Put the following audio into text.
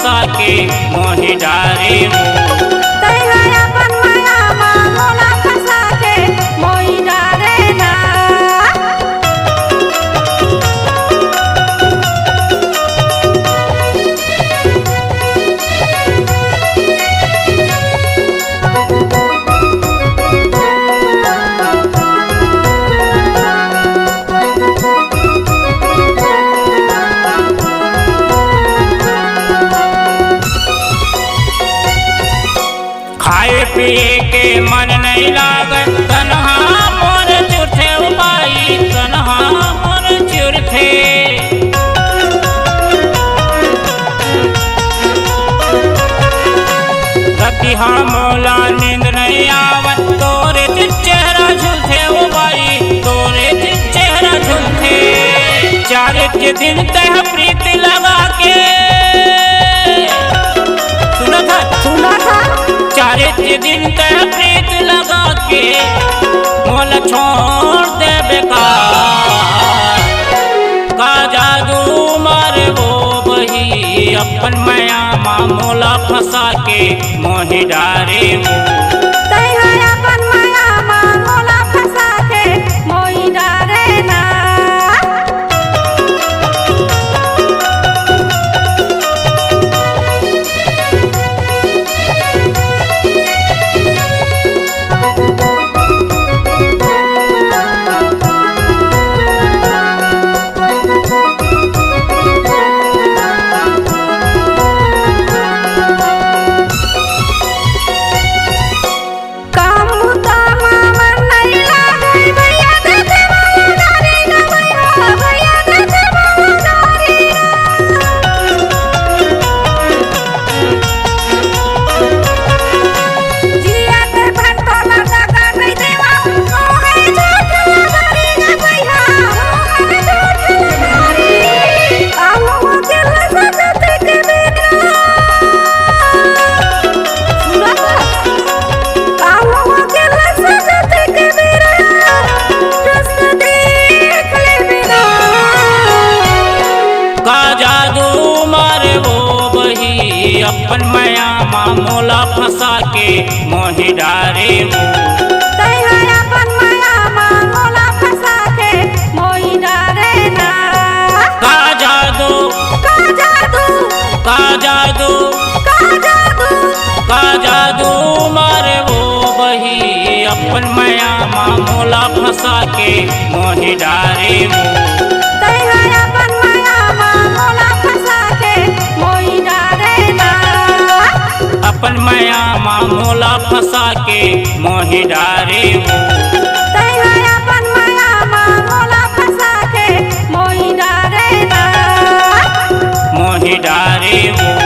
फंसा के मोहि डारे वो। अपन माया मोला फंसा के मोहि डारे ना। खाए पिए के मन नहीं लागत तन्हा मोर चुरथे भाई, तन्हा मोर चुरथे। रतिहा मोला नींद नहीं आवत तोरे चेहरा झुलथे ओ भाई, तोरे चेहरा झुलथे। चार दिन तह प्रीत लगा के सुना था चार दिन तक प्रीत लगा के मोल छोड़ दे बेकार। का जादू मारे वो बही अपन माया मोला फंसा के मोहि डारे वो। अपन माया मोला फंसा के मोहि डारे ना। अपन माया मोला फंसा के मोहि डारे वो। अपन माया मोला फंसा के मोहि डारे ना। का जादू का जादू का जादू का जादू का जादू मारे वो बही अपन माया मोला फंसा के मोहि डारे वो। अपन माया मोला फंसा के मोहि डारे ना। अपन माया मोला फंसा के मोहि डारे वो। अपन माया मोला फंसा के मोहि डारे ना। मोहि डारे वो।